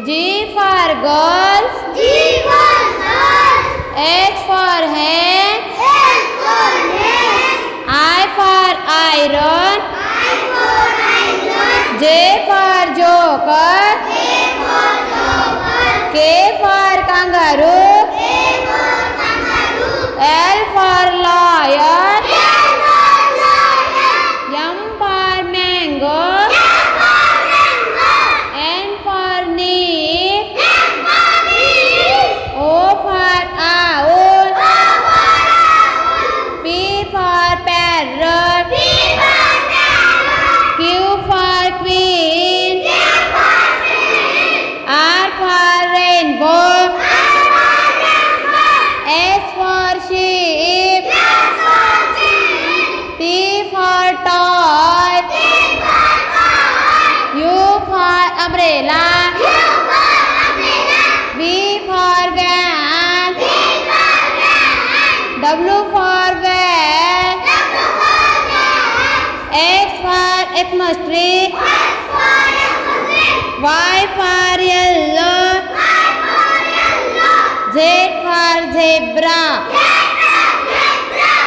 G for girls. G for girls. H for hen. H for hen. I for iron. I for iron. J for joker. K for joker. K for kangaroo. K for kangaroo. L for lion. L for lion. M for mango. M for mango. N for neat. N for neat. O for owl. O for owl. P for parrot. P for parrot. Q for queen. Q for queen. R for rainbow. R for rainbow. S for sheep. S for sheep. T for toy. T for toy. U for umbrella. U for umbrella. V for van. V for van. W for van. W for van. X for atmosphere. X for atmosphere. Y for yellow. Y for yellow. Z for zebra. Zebra.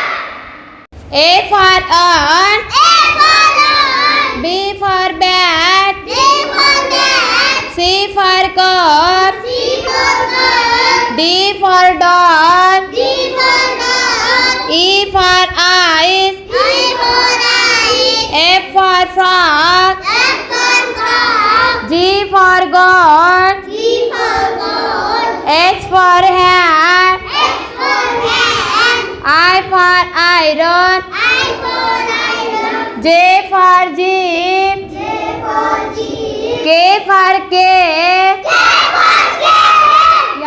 A for ant. A for lion. B for bat. B for bat. C for cup. C for cup. D for dog. D for dog. E for eyes. E for eye. F for frog. F for frog. G for goat. G for goat. H for hat. H for hand. I for iron. I for iron. J for jeep. J for jeep. K for cake. K for cat.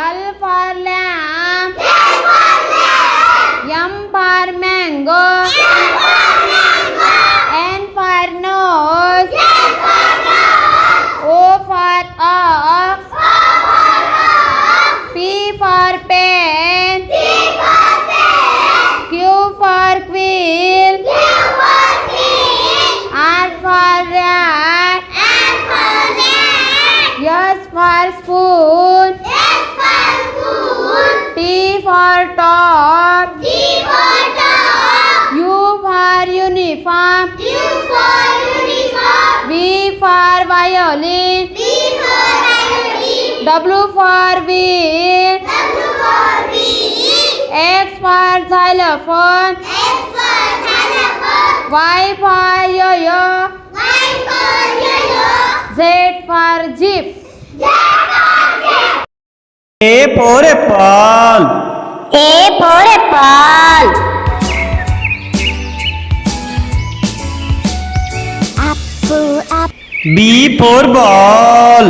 L for lamb. L for lamb. M for mango. M for mango. N for nose. N for nose. O for ox. O for ox. P for pen. P for pen. Q for quill. Q for queen. R for rat. S for rat. S for spoon. S for spoon. T for top. T for dog. U for uniform. U for uniform. V for violin. V for violin. W for wheel. W for wheel. X for xylophone. X for telephone. Y for yo-yo. Y for yo-yo. Z for jeep. Z for jet. A for apple. A for apple. Apple, apple. B for ball.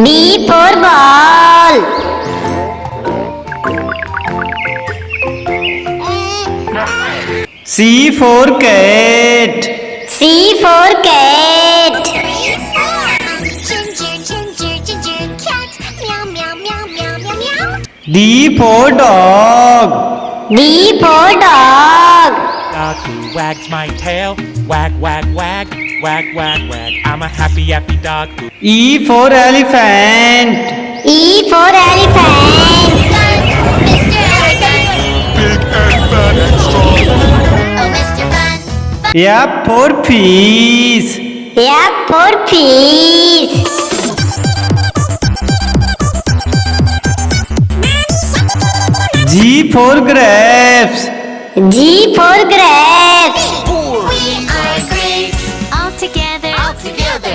B for ball. C for cat. C for cat. D for dog. D for dog. Dog who wags my tail, wag, wag, wag, wag, wag, wag. I'm a happy, happy dog who. E for elephant. E for elephant. Big and fat and strong. Oh, Mr. Fun. F for fish. F for fish. G for grapes. G for grapes. We are grapes all together,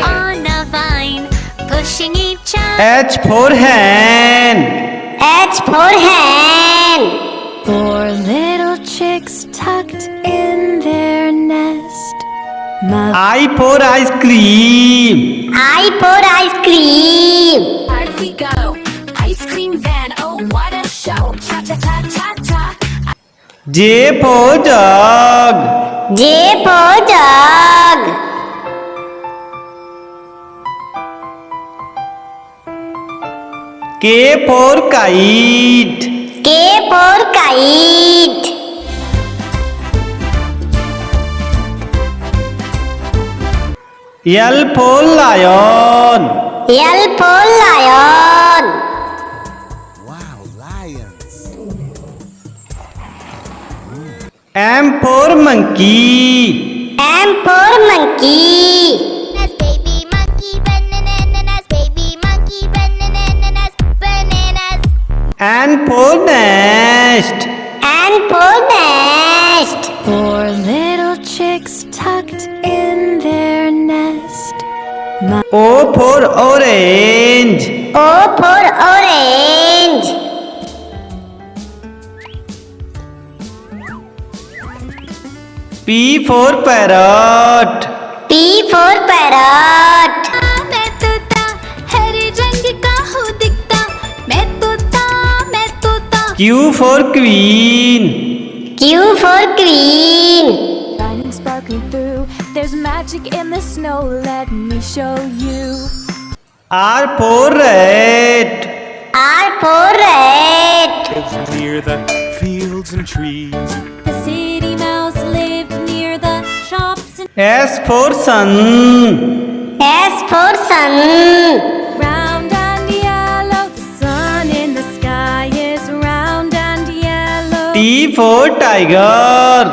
on a vine, pushing each other. H for hen. H for hen. Four little chicks tucked in their nest. I for ice cream. I for ice cream. Party we go, ice cream van, oh what a show. Cha cha cha cha cha. J for jug. J for jug. K for kite. K for kite. L for lion. L for lion. M for monkey. M for monkey. Baby monkey, bananas, baby monkey, bananas, bananas. N for nest. N for nest. Four little chicks tucked in their nest. O for orange. O for orange. P for parrot. P for parrot. मैं तोता हरे रंग का हूँ दिखता मैं तोता Q for queen. Q for queen. Shining, sparkling through. There's magic in the snow. Let me show you. R for rat. R for rat. Lives near the fields and trees. The city mouse lived near the shops and S for sun. S for sun. round and yellow. The sun in the sky is round and yellow. T for tiger.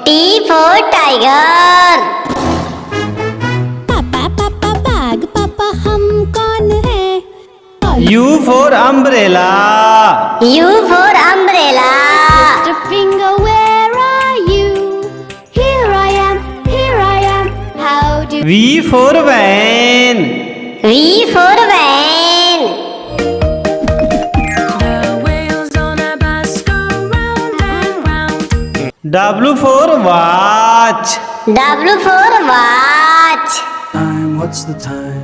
T for tiger. पापा पापा बाग पापा हम कौन है? U for umbrella. U for umbrella. Mr. Finger, where are you? Here I am, here I am. How do V for van. V for van. the wheels on a bus go round and round? W for watch. W for watch. Time, what's the time?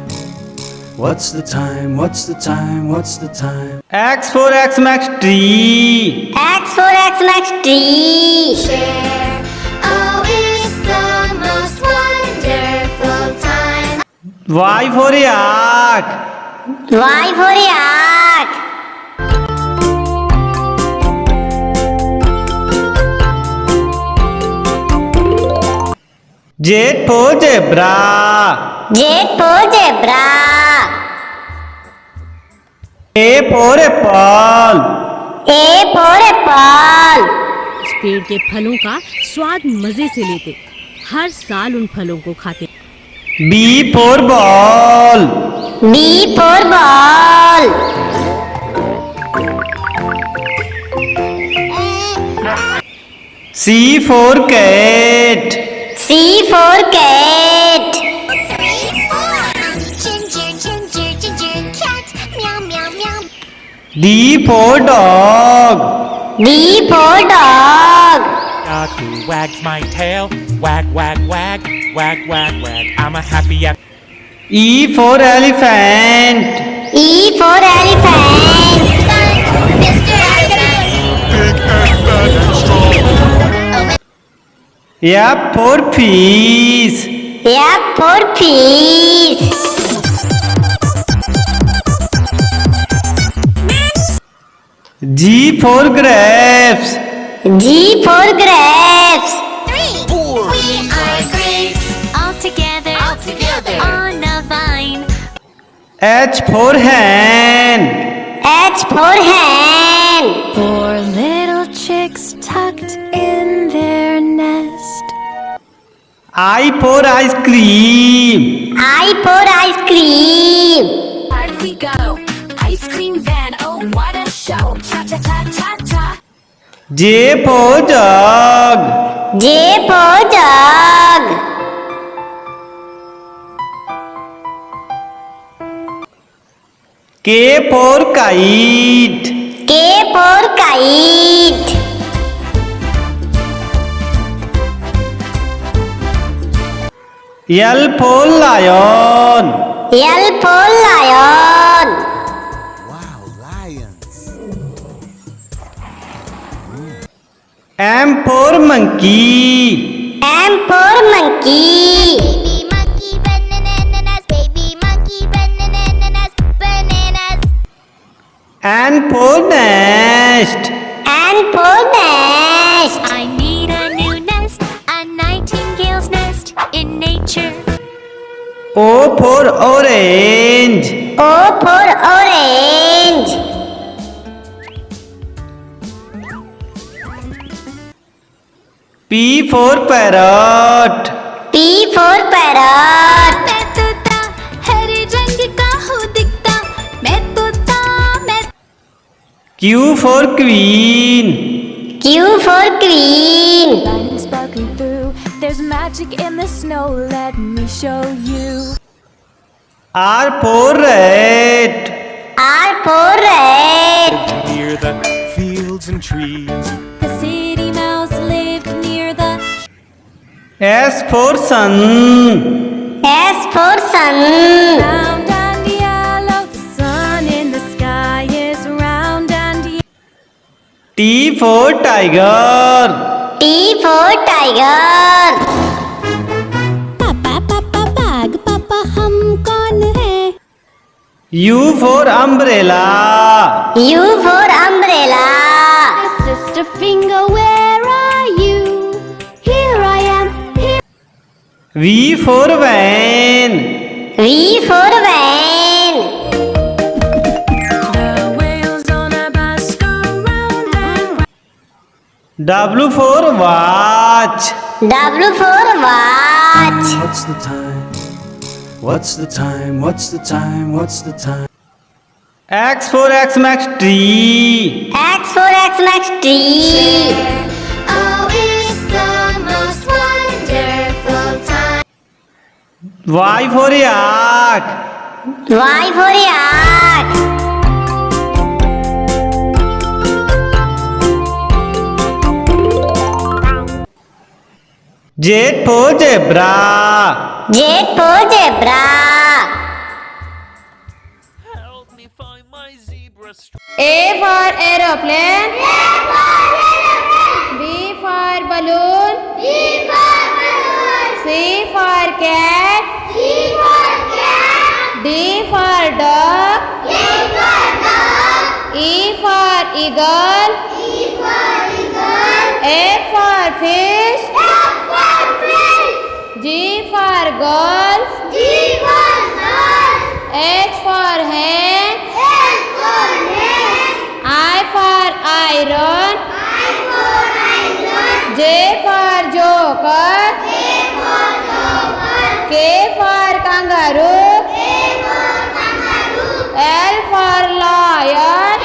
What's the time? What's the time? What's the time? X for Xmas tree. X for Xmas tree. share. Oh, it's the most wonderful time. Y for yak. Y for yak. Z for zebra. J for zebra. A for apple. A for apple. इस पेड़ के फलों का स्वाद मजे से लेते, हर साल उन फलों को खाते। B for ball. B for ball. C for cat. C for cat. Ginger, ginger, ginger cat. Meow, meow, meow. D for dog. D for dog. Dog who wags my tail. Wag, wag, wag, wag, wag, wag. I'm a happy E for elephant. E for elephant. Mr. Elephant. F for fish. F for fish. G for grapes. G for grapes. We are grapes. All together. On a vine. H for hen. H for hen. Four little chicks tucked in their nest. I for ice cream. I for ice cream. Out we go. Ice cream van, oh what a show. Cha cha cha cha cha. J for jug. J for jug. K for kite. K for kite. L for lion. L for lion. M for monkey. M for monkey. Baby monkey, bananas, baby monkey, bananas, bananas. N for nest. N for nest. I need a new nest, a nightingale's nest in nature. O for orange. O for orange. P for parrot. P for parrot. मैं तोता हरे रंग का हूँ दिखता मैं तोता मैं Q for queen. Q for queen. Lightning sparkling through. There's magic in the snow. Let me show you. R for rat. R for rat. Near the fields and trees. The city mouse lived near the. S for sun. S for sun. Round and yellow. The sun in the sky is round and yellow. T for tiger. T for tiger. पापा पापा बाग पापा हम कौन है? U for umbrella. U for umbrella. Sister finger, where are you? Here I am. Here. V for van. V for van. The wheels on a bus go round and round. W for watch. W for watch. What's the time? What's the time? What's the time? What's the time? X for Xmas tree. X for Xmas tree. Oh, it's the most wonderful time. Y for yak. Y for yak. Z for zebra. Z for zebra. A for aeroplane. B for balloon. C for cat. D for dog. E for eagle. F for fish. G for girls. H for hen. I for iron. J for joker. K for kangaroo. L for lion.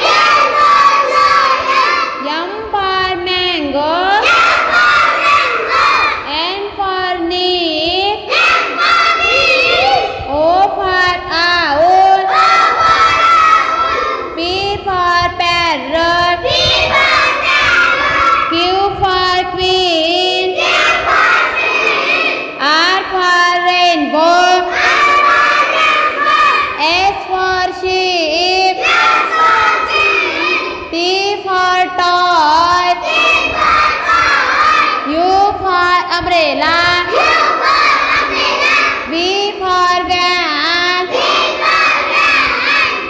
M for mango. N for neat. O for owl. P for parrot. Q for queen. R for rainbow. S for sheep. T for toy. U for umbrella. V for van.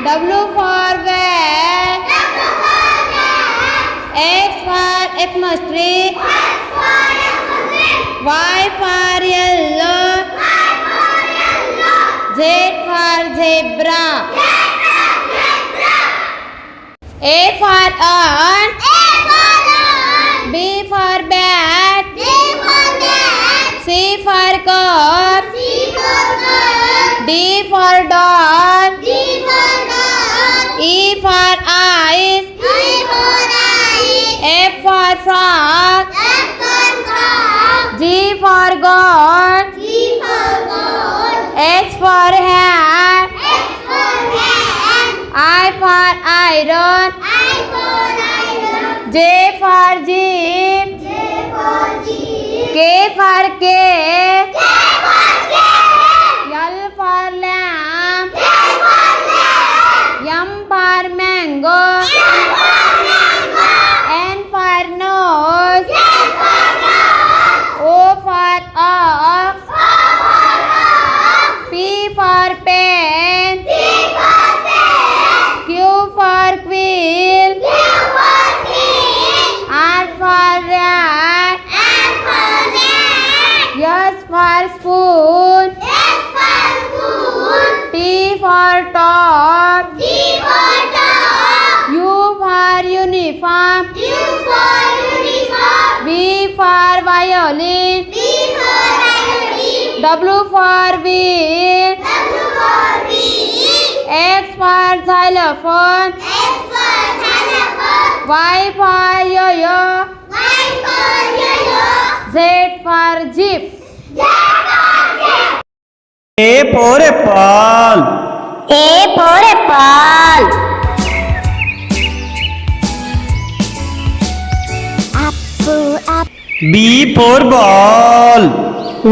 W for van. X for Xmas tree. Y for yellow. Z for zebra. A for ant. B for bat. C for cup. D for dog. E for eyes. F for frog. G for goat. H for hat. I for iron. J for jeep. K for cake. L for lamb. M for mango. N for nose. O for ox. P for pen. Q for quill. R for rat. S for violin. W for wheel. X for xylophone. Y for yo-yo. Z for jeep. A for apple. A for apple. B for ball.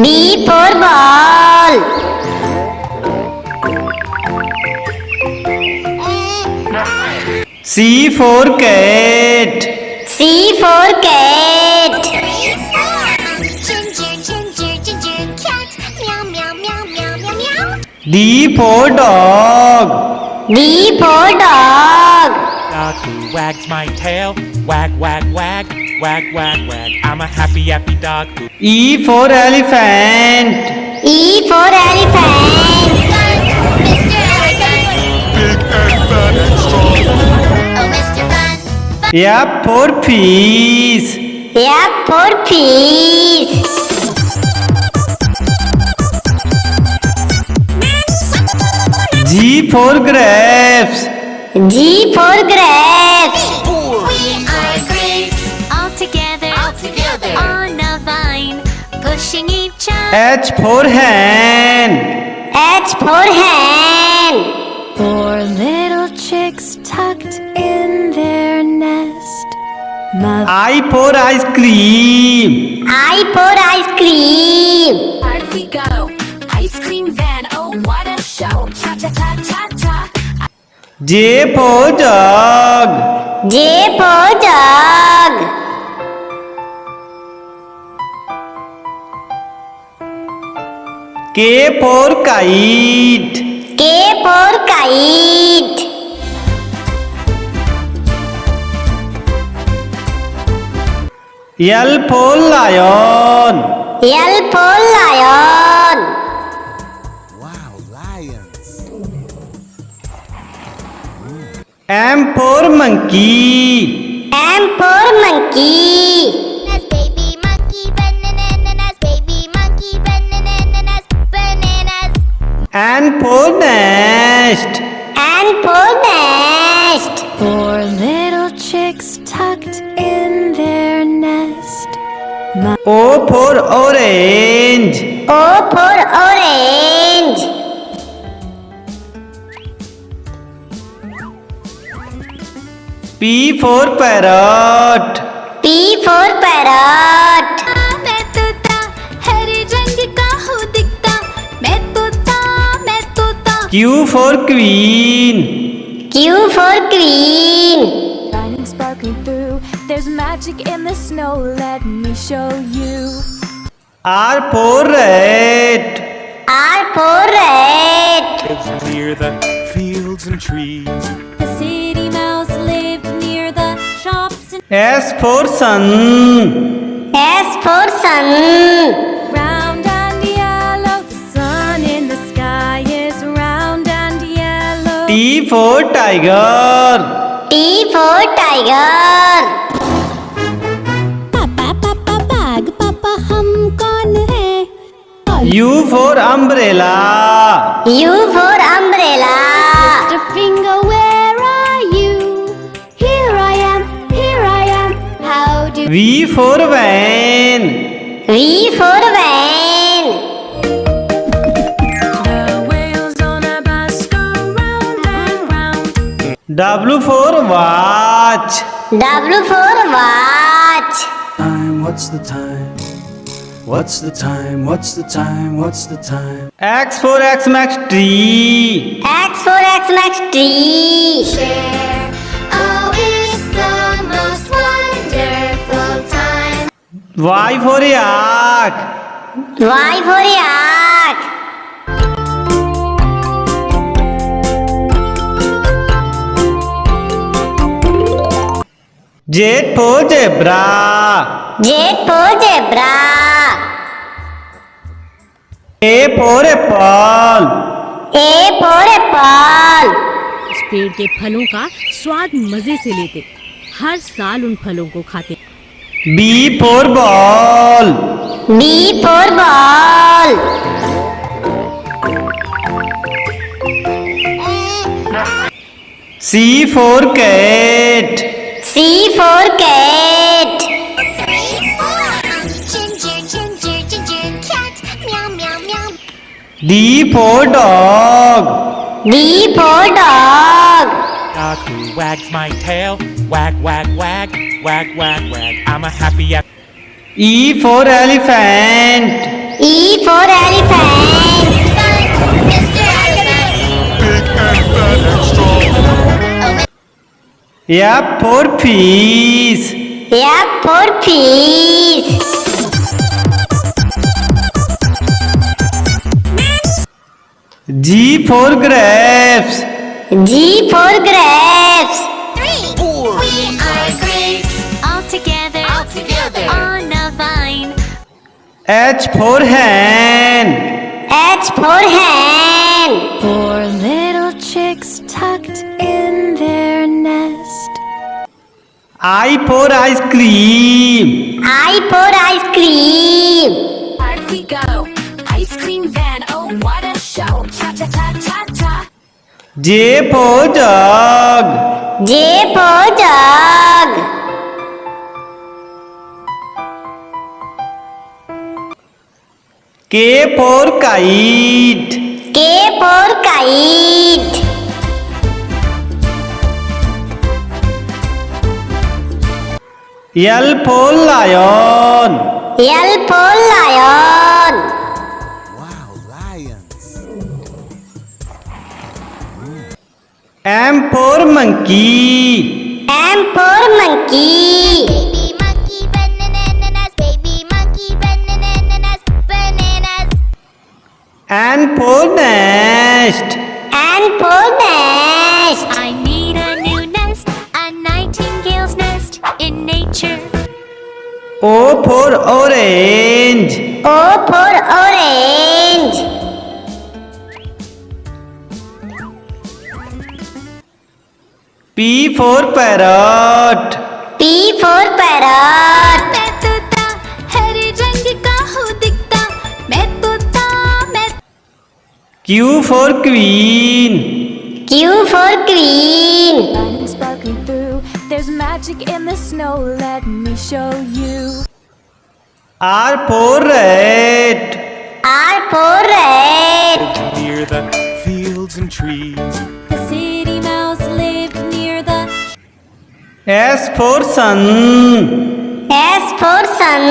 B for ball. C for cat. C for cat. Ginger, ginger, ginger cat. Meow, meow, meow, meow, meow, meow. D for dog. D for dog. Dog who wags my tail. Wag, wag, wag. Wag, wag, wag. I'm a happy, happy dog who. E for elephant. E for elephant. Mr. Elephant. Big and fat and strong. Oh, Mr. Fun. F for fish. F for fish. G for grapes. G for grapes. We are grapes. All together. On a vine. Pushing each other. H for hen. H for hen. Four little chicks tucked in their nest. Mother I for ice cream. I for ice cream. we go. Ice cream van, oh what a show. Cha cha cha cha cha. J for jug. J for jug. K for kite. K for kite. L for lion. L for lion. M for monkey. M for monkey. Bananas, baby monkey, bananas, baby monkey, bananas, bananas. N for nest. N for nest. Four little chicks tucked in their nest. O for orange. O for orange. P for parrot. P for parrot. मैं तोता हरे रंग का हूँ दिखता मैं तोता Q for queen. Q for queen. Shining, sparkling through. There's magic in the snow. Let me show you. R for rat. R for rat. Lives near the fields and trees. The city mouse lived near the shops and S for sun. S for sun. round and yellow. The sun in the sky is round and yellow. T for tiger. T for tiger. पापा पापा बाग पापा हम कौन है? U for umbrella. U for umbrella. Mr. Finger, where are you? Here I am, here I am. How do V for van. V for van. the wheels on a bus go round and round? W for watch. W for watch. Time, what's the time? What's the time? What's the time? What's the time? X for Xmas tree. X for Xmas tree. Oh, it's the most wonderful time. Y for yak. Y for yak. Z for zebra. Z for zebra. A for apple. A for apple. इस पेड़ के फलों का स्वाद मजे से लेते, हर साल उन फलों को खाते। B for ball. B for ball. C for cat. C for cat. Ginger, ginger, ginger cat. Meow, meow, meow. D for dog. D for dog. Dog who wags my tail. Wag, wag, wag. Wag, wag, wag. I'm a happy E for elephant. E for elephant. Mr. Elephant. big and fat and strong. F for fish. F for fish. G for grapes. G for grapes. 3. We are grapes. All together. All together. On a vine. H for hen. H for hen. 4 little chicks tucked in their nest. I for ice cream. I for ice cream. Party we go. Ice cream van, oh what a show. Cha cha cha cha cha. J for jug. J for jug. K for kite. K for kite. L for lion. L for lion. M for monkey. M for monkey. Baby monkey bananas. Baby monkey bananas. Bananas. N for nest. N for nest. I need a new nest. A nightingale's nest in nature. O for orange. O for orange. P for parrot. P for parrot. मैं तोता हरे रंग का हूँ दिखता. मैं तोता मैं Q for queen. Q for queen. Lightning sparkling through. There's magic in the snow. Let me show you. R for rat. R for rat. near the fields and trees. The city mouse lived near the. S for sun. S for sun.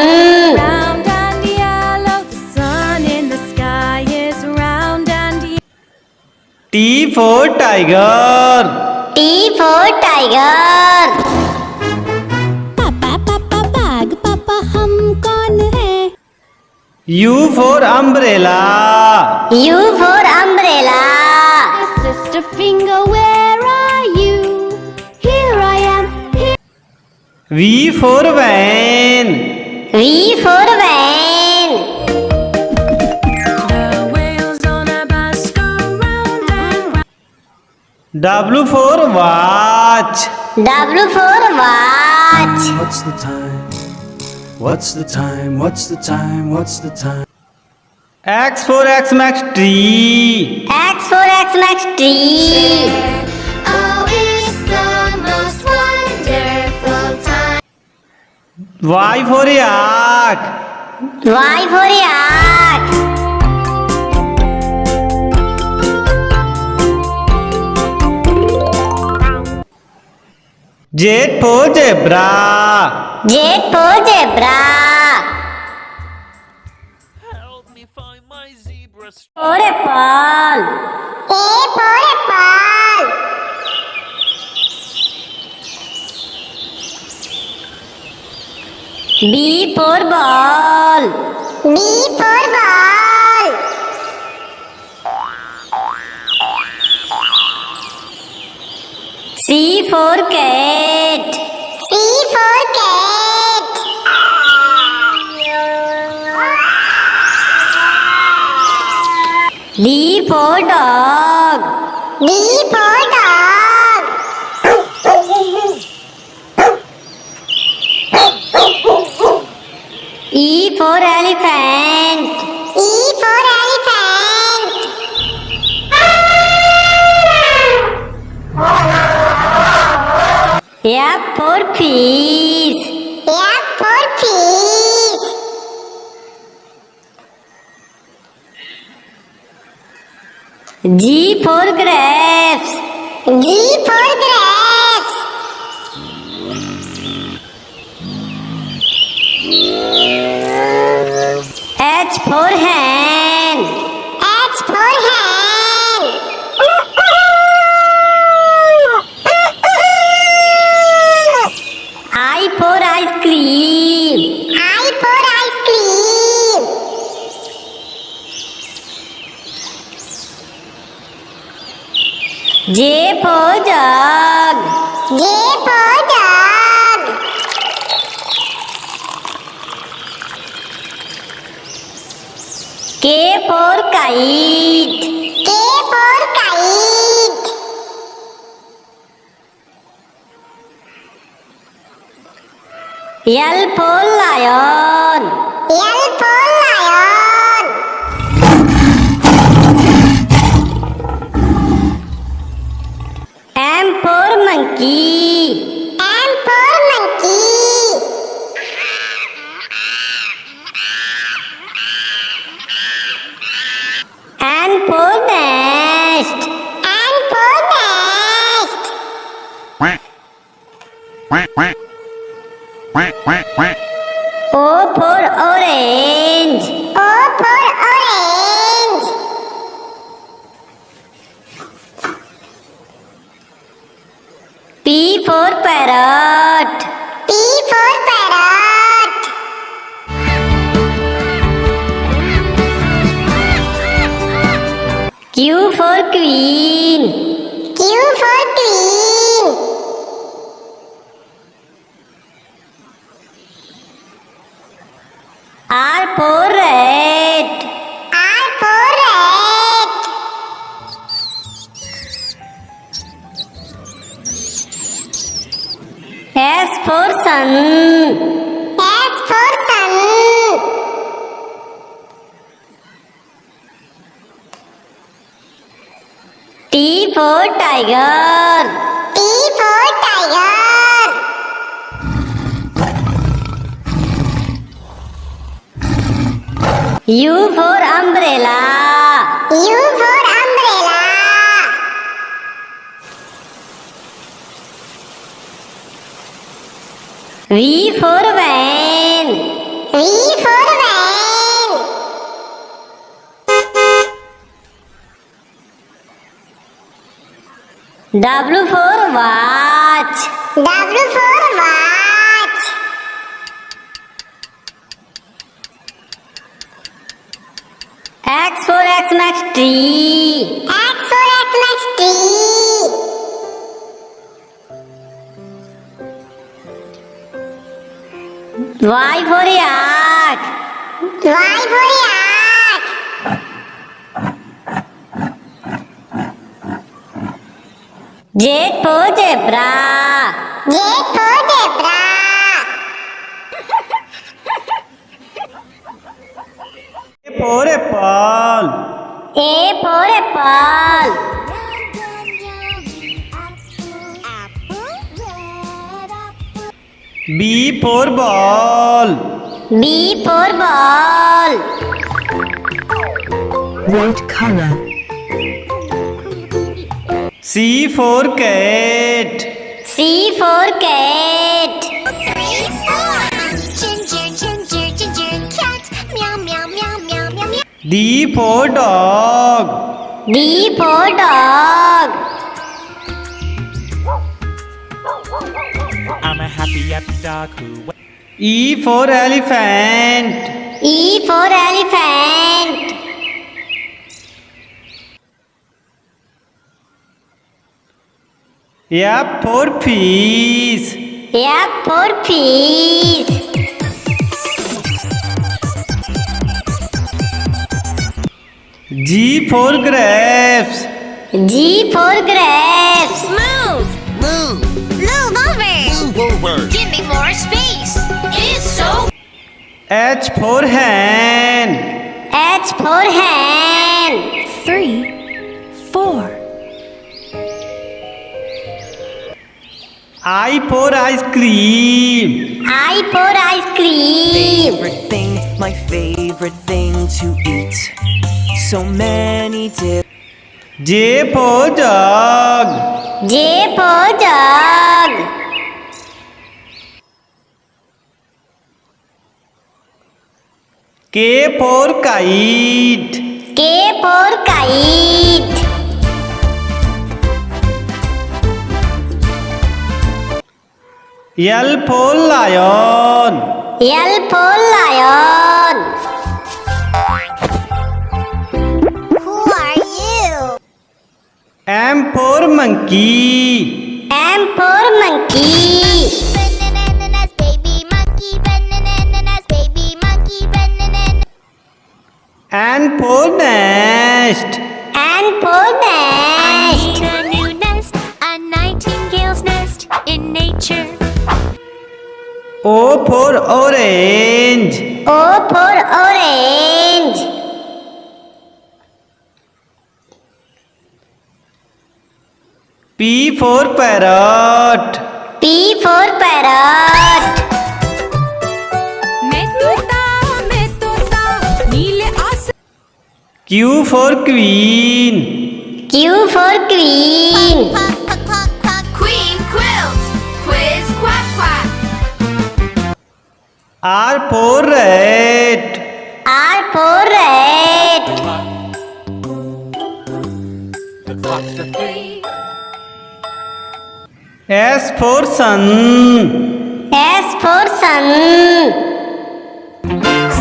Round and yellow. The sun in the sky is round and yellow. T for tiger. T for tiger. पापा पापा बाग पापा हम कौन है? U for umbrella. U for umbrella. Sister finger, where are you? Here I am. Here. V for van. V for van. The wheels on a bus go round and round. W for watch. W for watch. What's the time? What's the time? What's the time? What's the time? X for Xmas tree. X for Xmas tree. Oh, it's the most wonderful time. Y for yak. Y for yak. Z for zebra. Z for zebra. Help me find my zebra. For apple. A for apple. B for ball. B for ball. C for cat. C for cat. D for dog. D for dog. F for fish. F for fish. G for grapes. G for grapes. H for hen. H for hen. I for ice cream. I for ice cream. J for jug. J for jug. K for kite. K for kite. L for lion. L for lion. M for monkey. M for monkey. N for nest. N for nest. Quack. Quack, quack. Quack, quack, quack. O for orange. O for orange. P for parrot. P for parrot. Q for queen. Q for queen. R for rat. R for rat. S for sun. S for sun. T for tiger. T for tiger. U for umbrella. U for umbrella. V for van. V for van. W for watch. W for watch. X for Xmas tree. X for Xmas tree. Y for yak. Y for yak. Z for zebra. Z for zebra. A for apple. A for apple. B for ball. B for ball. What color? C for cat. C for cat. 3, 4. Ginger, ginger, ginger cat. Meow, meow, meow, meow, meow, meow. D for dog. D for dog. I'm a happy, happy dog who. E for elephant. E for elephant. F for fish. F for fish. G for grapes. G for grapes. Move! Move over! Move over. Give me more space! It's so H for hen. H for hen. 3, 4. I for ice cream. I for ice cream. Favorite thing, my favorite thing to eat. So many different. J for jug. J for jug. K for kite. K for kite. L for lion. L for lion. Who are you? M for monkey. M for monkey. Bananas, baby monkey. Bananas, baby monkey. Bananas. N for nest. N for nest. A new nest, a nightingale's nest in nature. O for orange. O for orange. P for parrot. P for parrot. मैं तोता नीले आस Q for queen. Q for queen. Queen quilt. Quiz quack quack. R for rat. R for rat. S for sun. S for sun.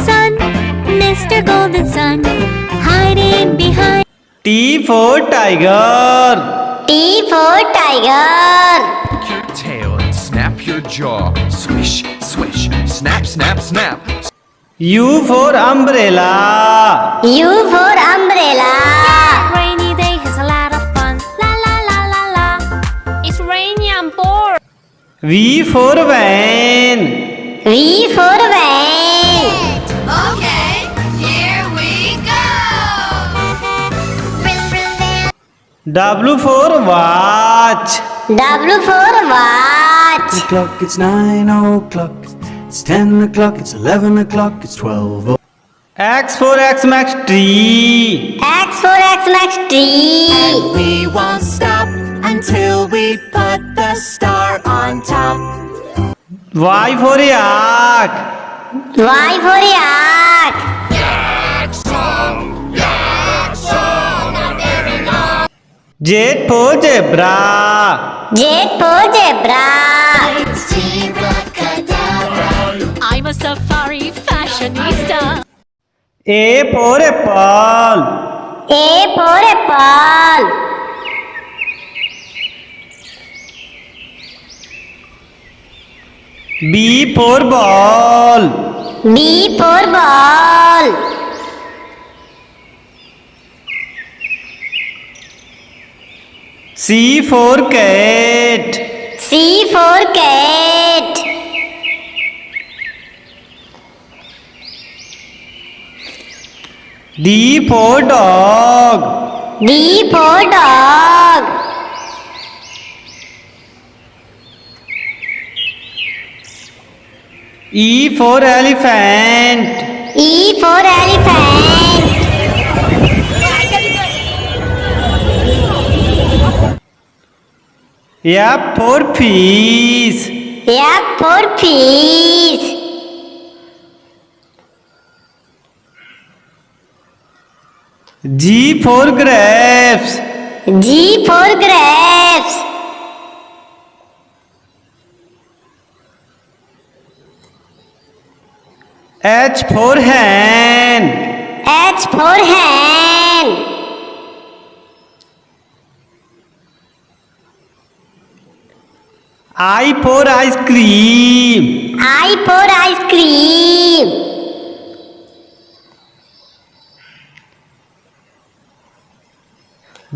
Sun, Mr. Golden Sun, hiding behind. T for tiger. T for tiger. Your tail and snap your jaw. Swish, swish, snap, snap, snap. U for umbrella. U for umbrella. Rainy day has a lot of fun. La la la la la. It's rainy, I'm bored. V for van. V for van. Okay, here we go. W for watch. W for watch. O'clock, it's 9 o'clock. It's 10 o'clock, it's 11 o'clock, it's 12 o'clock. X for Xmas tree. X for Xmas tree. We won't stop until we put the star on top. Y for yak. Y for yak. Z for zebra. Z for zebra. I'm a safari fashionista. A for apple. A for apple. B for ball. B for ball. C for cat. C for cat. D for dog. D for dog. E for elephant. E for elephant. F for fish. F for fish. G for grapes. G for grapes. H for hen. H for hen. I for ice cream. I for ice cream.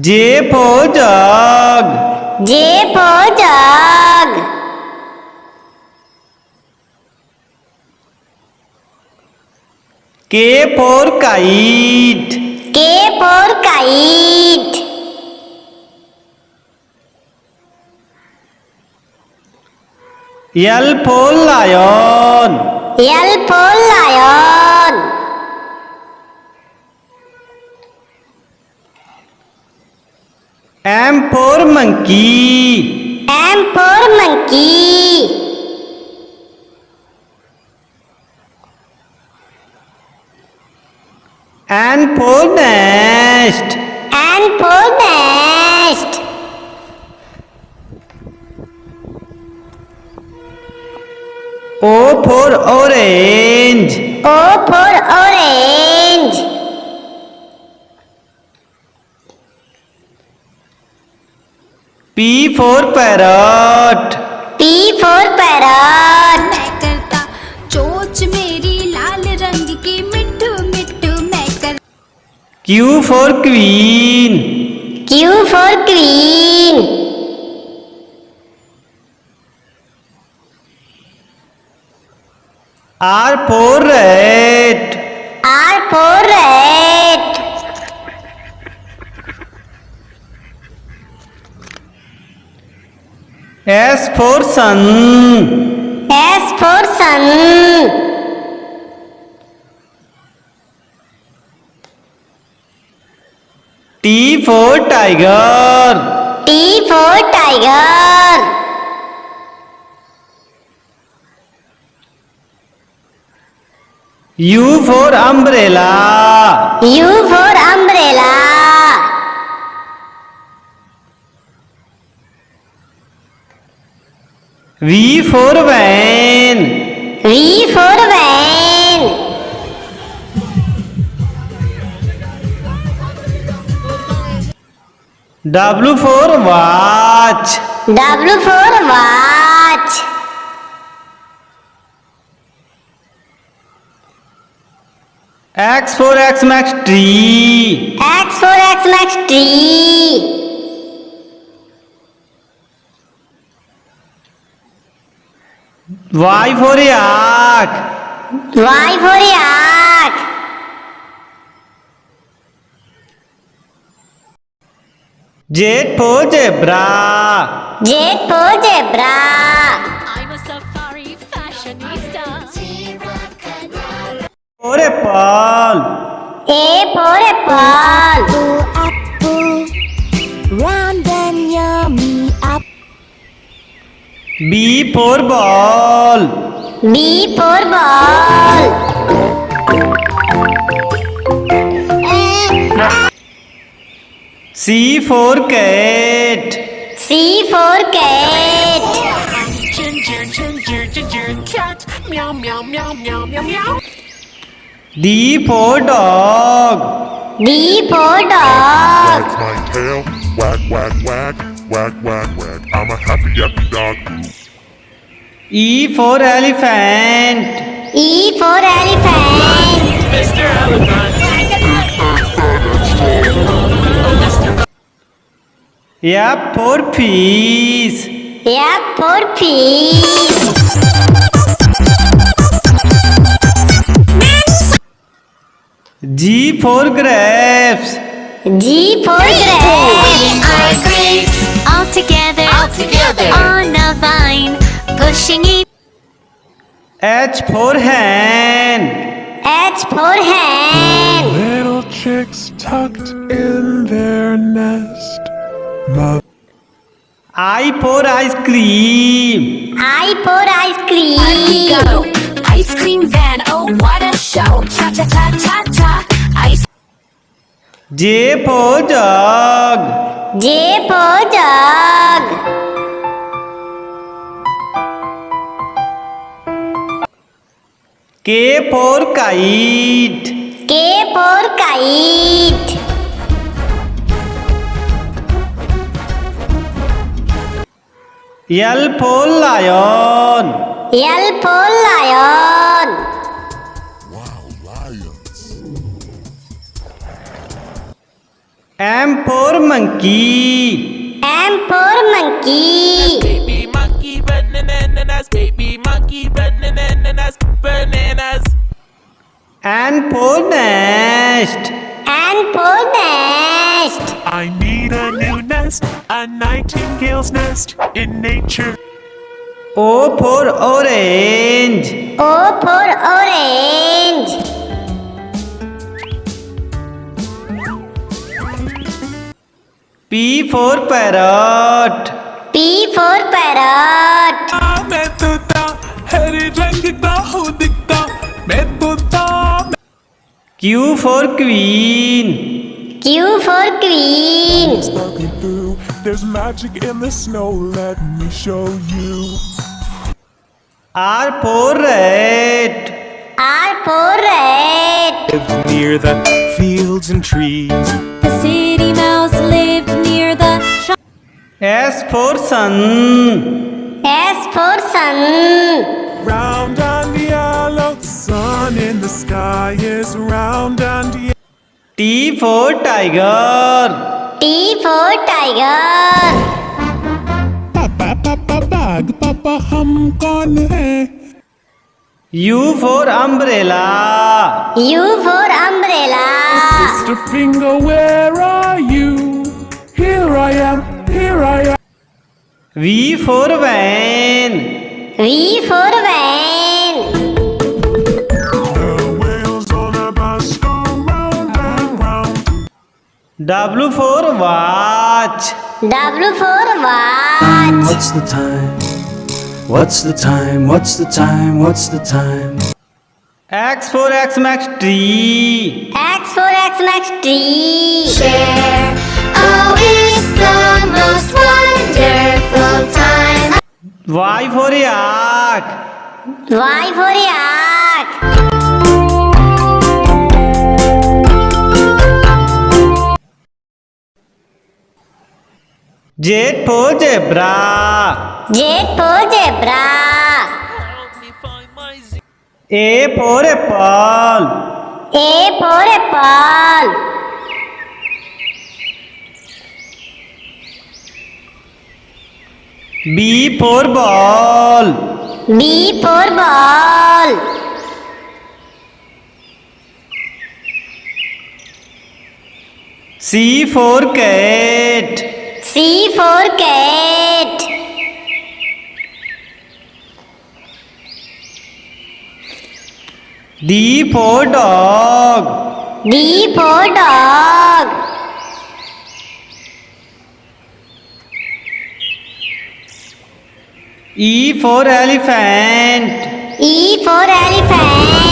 J for jug. J for jug. K for kite. K for kite. L for lion. L for lion. M for monkey. M for monkey. N for nest. N for nest. O for orange. O for orange. P for parrot. P for parrot. मैं करता चोच मेरी लाल रंग की मिट्टू मिट्टू मैं कर Q for queen. Q for queen. R for rat. R for rat. S for sun. S for sun. T for tiger. T for tiger. U for umbrella. U for umbrella. V for van. V for van. W for watch. W for watch. X for Xmas tree. X for Xmas tree. Y for yak. Y for yak. Z for zebra. Z for zebra. I'm a safari fashionista. For apple. A for apple. Apple, round and yummy apple. B for ball. B for ball. C for cat. C for cat. Ginger, ginger, ginger cat. Meow, meow, meow, meow, meow, meow. D for dog. D for dog. Wags my tail, wag, wag, wag, wag, wag, wag. I'm a happy, happy dog. E for elephant. E for elephant. Mr. Elephant. F for fish. F for fish. G for grapes. G for grapes. Our grapes all together on a vine pushing each H for hen. H for hen. Little chicks tucked in their nest. I for ice cream. I for ice cream. Ice cream van, oh what a show. Cha cha cha cha cha. Ice J for jug. J for jug. K for kite. K for kite. L for lion. L for lion. Wow, lions. M for monkey. M for monkey. Baby monkey bananas, baby monkey bananas, bananas. N for nest. N for nest. I need a new nest, a nightingale's nest in nature. O for orange. O for orange. P for parrot. P for parrot. मैं तोता हर रंग का हूँ दिखता मैं तोता Q for queen. Q for queen. Sparking through. There's magic in the snow. Let me show you. R for rat. R for rat. lived near the fields and trees. The city mouse lived near the shop. S for sun. S for sun. Round and yellow. The sun in the sky is round and yellow. T for tiger. T for tiger. Papa, papa, bag, papa, hum kaun hai? U for umbrella. U for umbrella. Mr. Finger, where are you? Here I am, here I am. V for van. V for van. The wheels on a bus go round and round. W for watch. W for watch. What's the time? What's the time? What's the time? What's the time? X for Xmas tree. X for Xmas tree. Share. Oh, it's the most wonderful time. Y for yak. Y for yak. Z for zebra. J for zebra. A for apple. A for apple. B for ball. B for ball. C for cat. C for cat. D for dog. D for dog. E for elephant. E for elephant.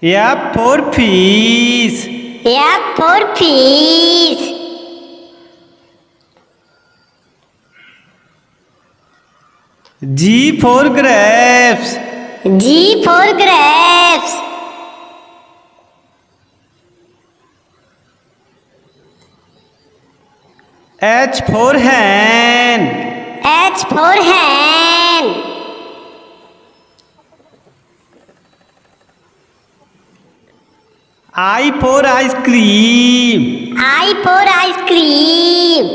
F for fish. F for fish. G for grapes. G for grapes. H for hen. H for hen. I for ice cream. I for ice cream.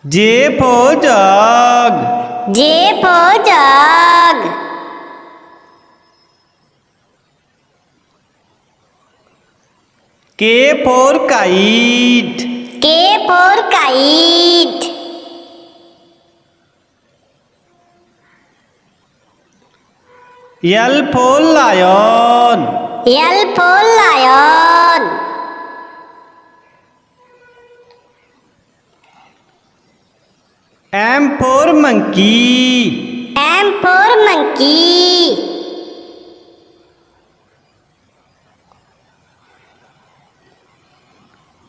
J for jug. J for jug. K for kite. K for kite. L for lion. L for lion. M for monkey. M for monkey.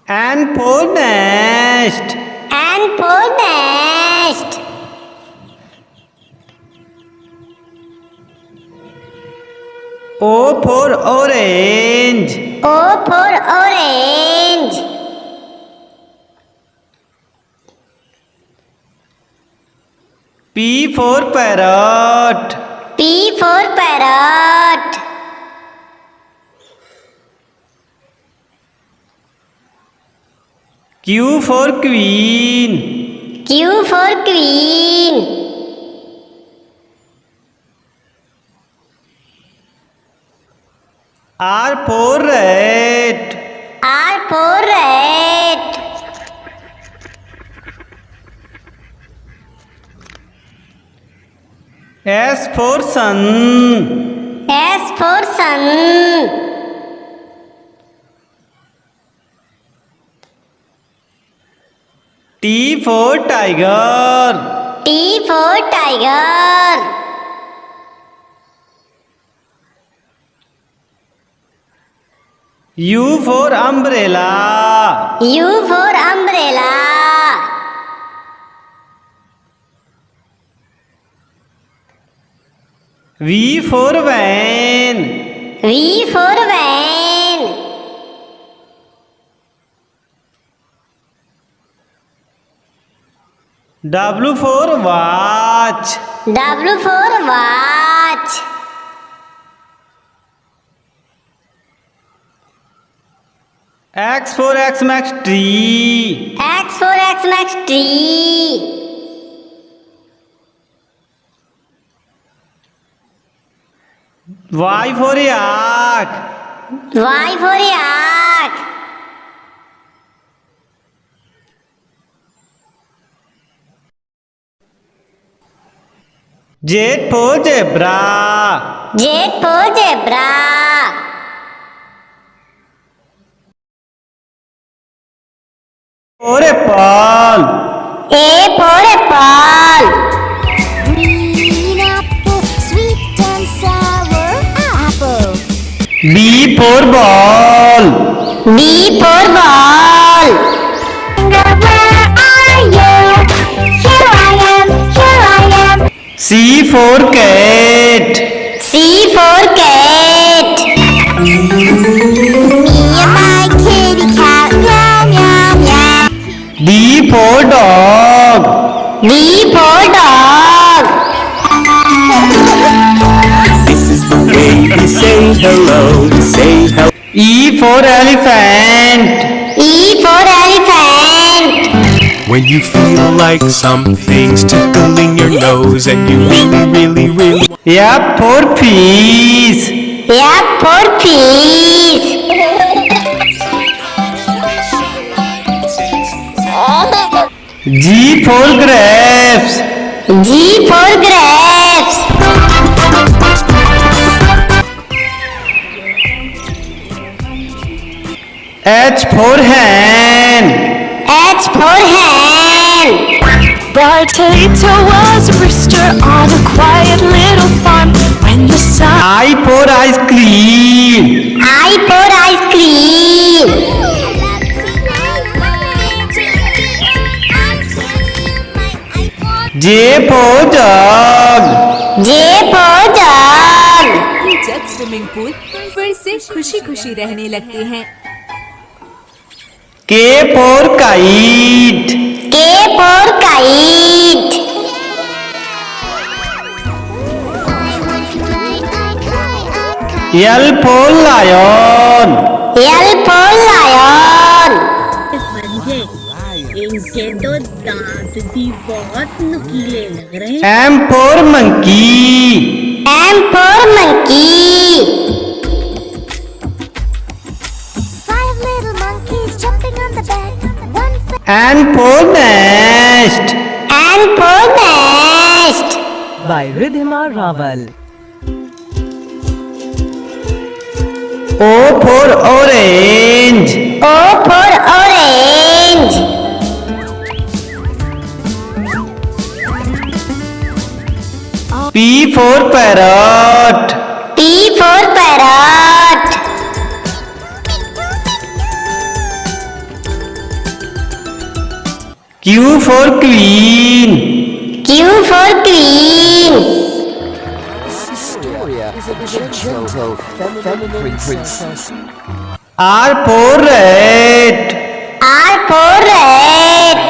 N for nest. N for nest. O for orange. O for orange. P for parrot. P for parrot. Q for queen. Q for queen. R for rat. R for rat. S for sun. S for sun. T for tiger. T for tiger. U for umbrella. U for umbrella. V for van. V for van. W for watch. W for watch. X for Xmas tree. X for Xmas tree. Y for yak. Y for yak. Z for zebra. Z for zebra. For apple. A for apple. Green apple, sweet and sour apple. B for ball. B for ball. Where are you? Here I am. C for cat. C for cat. Me and my kitty cat, meow meow meow. D for dog. D for dog. This is the way to say hello, to say hello. E for elephant. E for elephant. When you feel like something's tickling your nose and you really F for fish. F for fish. G for grapes. G for grapes. H for hen. H for hen. Potato was a rooster on a quiet little farm. When the sun I for ice cream. I for ice cream. J for jug. J for jug. जब swimming pool फिर से खुशी खुशी रहने लगते हैं। K for kite. K for kite. L for lion. L for lion. इनके तो दांत भी बहुत नुकीले लग रहे हैं। M for monkey. M for monkey. Five little monkeys jumping on the bed. One for N for nest. N for nest. By Ridhima Raval. O for orange. O for orange. P for parrot. P for parrot. Q for queen. Q for queen. R for rat. R for rat.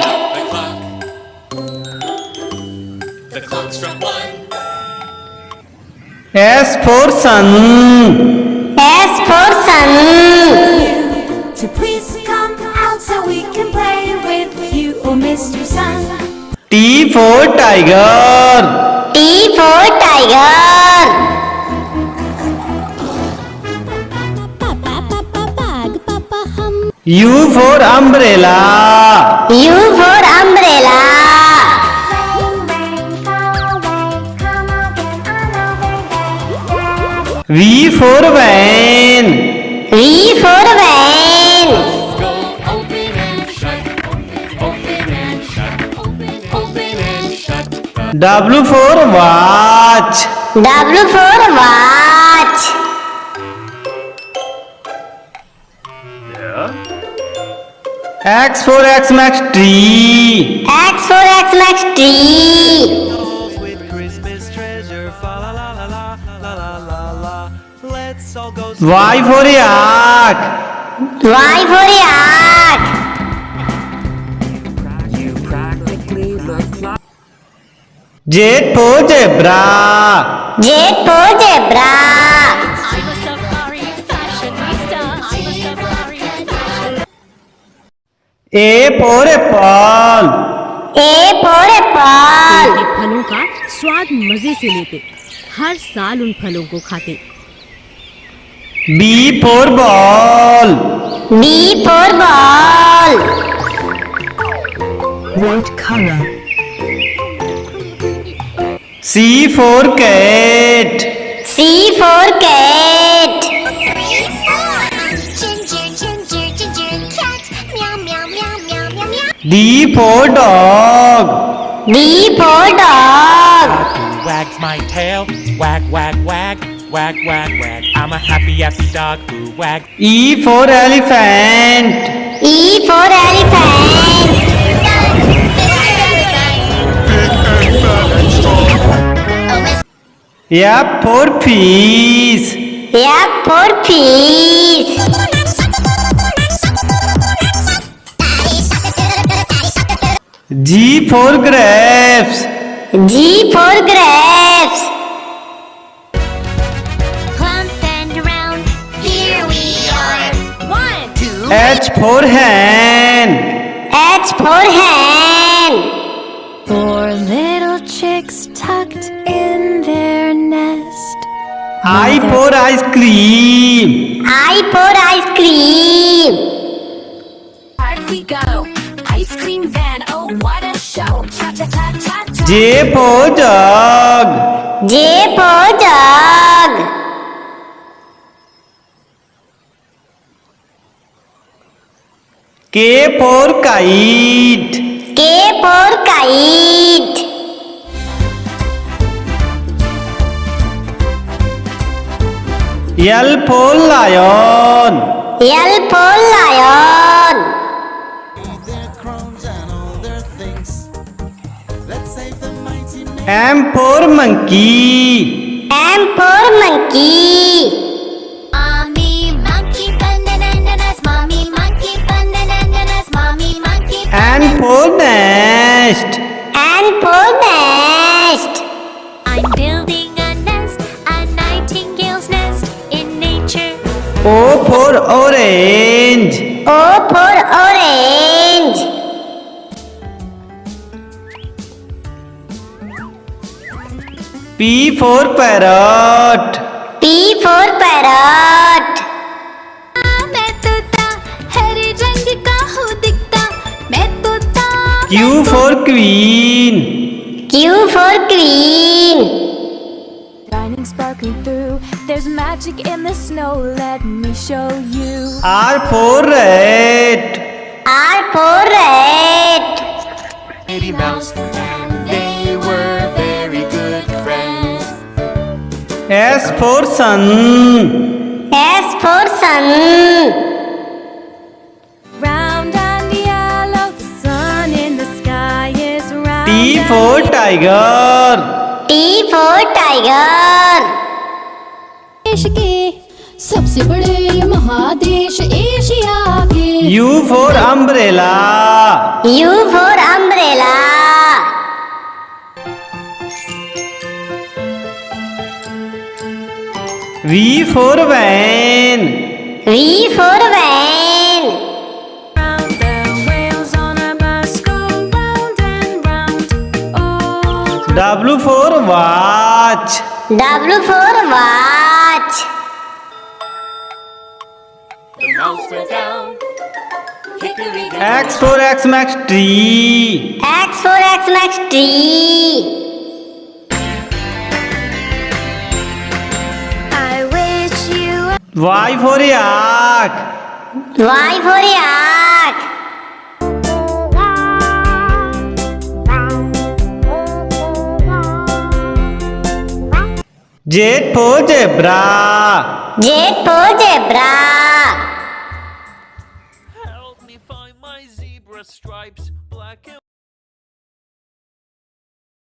S for sun. S for sun. To please come out so we can play with you, oh Mr. Sun. T for tiger. T for tiger. U for umbrella. U for umbrella. V for van. V for van. W for watch. W for watch. X for Xmas tree. X for Xmas tree. With Christmas treasure, fa la la la la la la la la. Let's all go. Y for yak. Y for yak. You practically look like. Z for zebra. Z for zebra. I'm a safari fashionista. I'm a safari fashion. A for apple. A for apple. के फलों का स्वाद मजे से लेते, हर साल उन फलों को खाते। B for ball. B for ball. What color? C for cat. C for cat. Ginger, ginger, ginger cat. Meow, meow, meow, meow, meow, meow. D for dog. D for dog. Who wags my tail? Wag, wag, wag. Wag, wag, wag. I'm a happy, happy dog who wags. E for elephant. E for elephant. F for fish. F for fish. G for grapes. G for grapes. Plump and round. Here we are. 1, 2. H for hen. H for hen. 4 little chicks tucked in their nest. I for ice cream. I for ice cream. Here we go. Ice cream van, oh what a show. Cha cha cha cha cha. J for jug. J for jug. K for kite. K for kite. L for lion. L for lion. M for monkey. M for monkey. Mommy monkey bananas. Mommy monkey bananas. Mommy monkey. N for nest. N for nest. I'm building a nest, a nightingale's nest in nature. O for orange. O for orange. P for parrot. P for parrot. मैं तोता हरे रंग का हूँ दिखता मैं तोता Q for queen. Q for queen. Shining sparkling through. There's magic in the snow. Let me show you. R for rat. R for rat. Mickey Mouse and they were very good friends. S for sun. S for sun. Round and yellow, the sun in the sky is round. T for tiger. T for tiger. देश के सबसे बड़े महादेश Asia के। U for umbrella. U for umbrella. V for van. V for van. Round the wheels on a bus go round and round. Oh. W for watch. W for watch. The mouse went down X for X Max tree. X for X Max tree. I wish you Y for yak. Y for yak. Z for zebra. Z for zebra. Help me find my zebra stripes, black and